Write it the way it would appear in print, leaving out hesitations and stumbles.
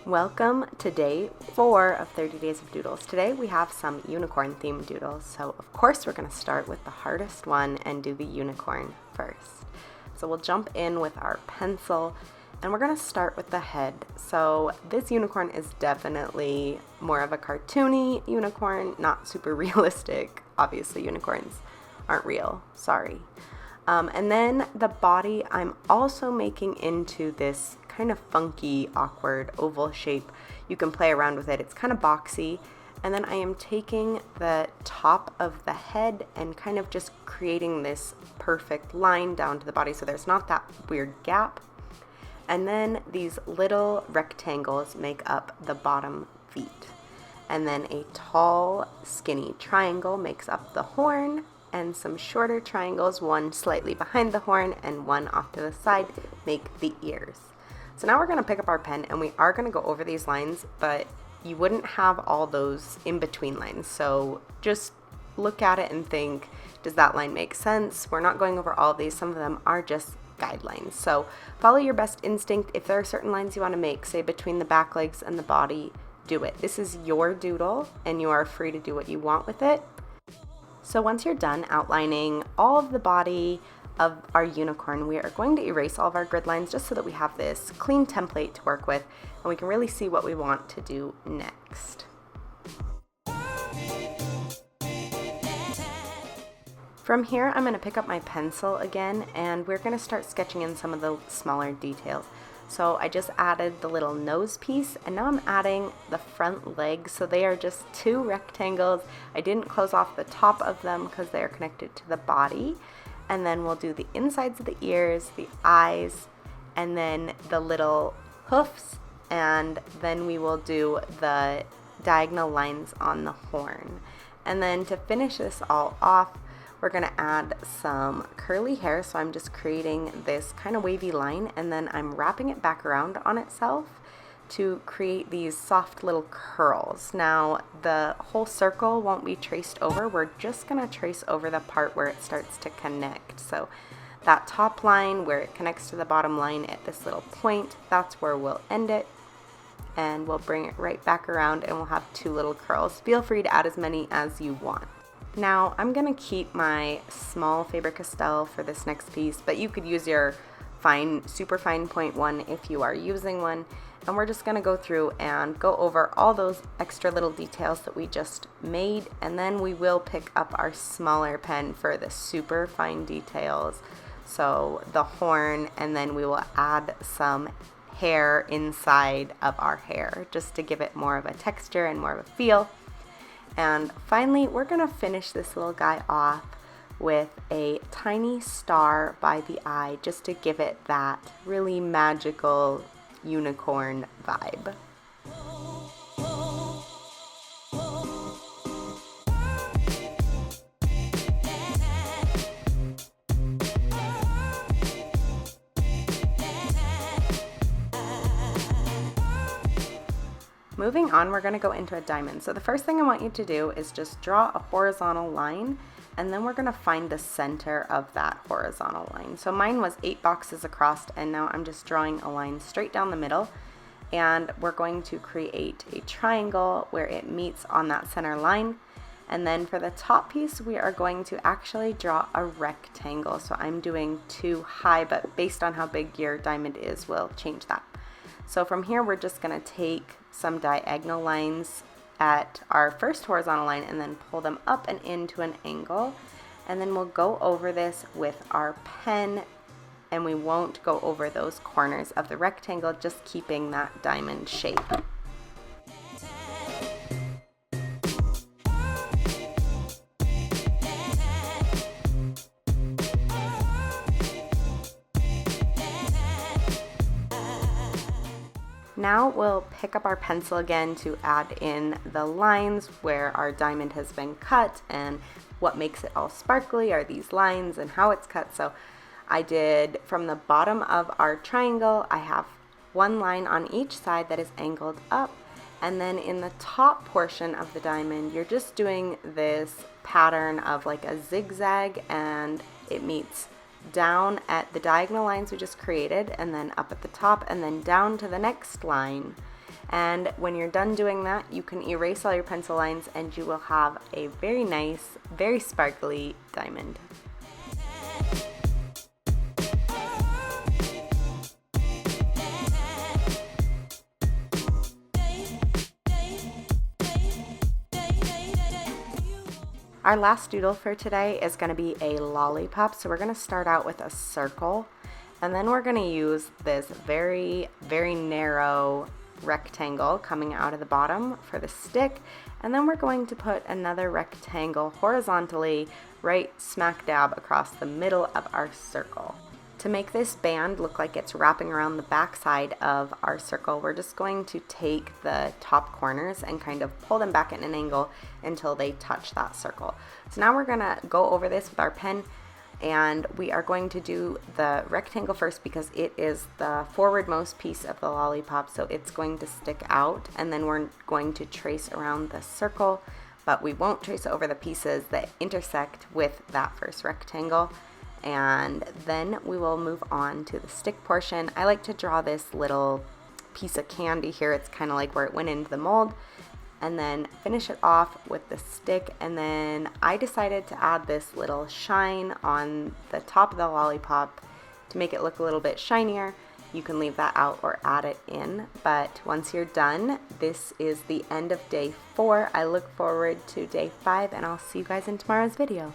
Welcome to day 4 of 30 Days of Doodles. Today we have some unicorn themed doodles, so of course we're going to start with the hardest one and do the unicorn first. So we'll jump in with our pencil and we're going to start with the head. So this unicorn is definitely more of a cartoony unicorn, not super realistic. Obviously unicorns aren't real, sorry. And then the body I'm also making into this kind of funky, awkward oval shape. You can play around with it. It's kind of boxy. And then I am taking the top of the head and kind of just creating this perfect line down to the body so there's not that weird gap. And then these little rectangles make up the bottom feet. And then a tall, skinny triangle makes up the horn, and some shorter triangles, one slightly behind the horn and one off to the side, make the ears. So now we're going to pick up our pen and we are going to go over these lines, but you wouldn't have all those in between lines. So just look at it and think, does that line make sense? We're not going over all of these. Some of them are just guidelines. So follow your best instinct. If there are certain lines you want to make, say between the back legs and the body, do it. This is your doodle and you are free to do what you want with it. So once you're done outlining all of the body of our unicorn, we are going to erase all of our grid lines just so that we have this clean template to work with and we can really see what we want to do next. From here, I'm going to pick up my pencil again and we're going to start sketching in some of the smaller details. So I just added the little nose piece and now I'm adding the front legs. So they are just two rectangles. I didn't close off the top of them because they are connected to the body. And then we'll do the insides of the ears, the eyes, and then the little hoofs, and then we will do the diagonal lines on the horn. And then to finish this all off, we're going to add some curly hair. So I'm just creating this kind of wavy line and then I'm wrapping it back around on itself to create these soft little curls. Now the whole circle won't be traced over. We're just going to trace over the part where it starts to connect. So that top line where it connects to the bottom line at this little point, that's where we'll end it. And we'll bring it right back around and we'll have two little curls. Feel free to add as many as you want. Now I'm going to keep my small Faber-Castell for this next piece, but you could use your super fine point one if you are using one. And we're just going to go through and go over all those extra little details that we just made, and then we will pick up our smaller pen for the super fine details, so the horn, and then we will add some hair inside of our hair just to give it more of a texture and more of a feel. And finally, we're going to finish this little guy off with a tiny star by the eye just to give it that really magical unicorn vibe. Moving on, we're going to go into a diamond. So the first thing I want you to do is just draw a horizontal line and then we're going to find the center of that horizontal line. So mine was 8 boxes across and now I'm just drawing a line straight down the middle and we're going to create a triangle where it meets on that center line. And then for the top piece we are going to actually draw a rectangle. So I'm doing 2 high, but based on how big your diamond is, we'll change that. So from here we're just going to take some diagonal lines at our first horizontal line and then pull them up and into an angle, and then we'll go over this with our pen and we won't go over those corners of the rectangle, just keeping that diamond shape. Now we'll pick up our pencil again to add in the lines where our diamond has been cut, and what makes it all sparkly are these lines and how it's cut. So I did from the bottom of our triangle, I have one line on each side that is angled up, and then in the top portion of the diamond you're just doing this pattern of like a zigzag, and it meets down at the diagonal lines we just created, and then up at the top, and then down to the next line, And when you're done doing that, you can erase all your pencil lines and you will have a very nice, very sparkly diamond. Our last doodle for today is going to be a lollipop. So we're going to start out with a circle, and then we're going to use this very, very narrow rectangle coming out of the bottom for the stick, and then we're going to put another rectangle horizontally right smack dab across the middle of our circle. To make this band look like it's wrapping around the back side of our circle, we're just going to take the top corners and kind of pull them back at an angle until they touch that circle. So now we're going to go over this with our pen, and we are going to do the rectangle first because it is the forwardmost piece of the lollipop, so it's going to stick out, and then we're going to trace around the circle, but we won't trace over the pieces that intersect with that first rectangle. And then we will move on to the stick portion. I like to draw this little piece of candy here. It's kind of like where it went into the mold, and then finish it off with the stick. And then I decided to add this little shine on the top of the lollipop to make it look a little bit shinier. You can leave that out or add it in, but once you're done, this is the end of day 4. I look forward to day 5, and I'll see you guys in tomorrow's video.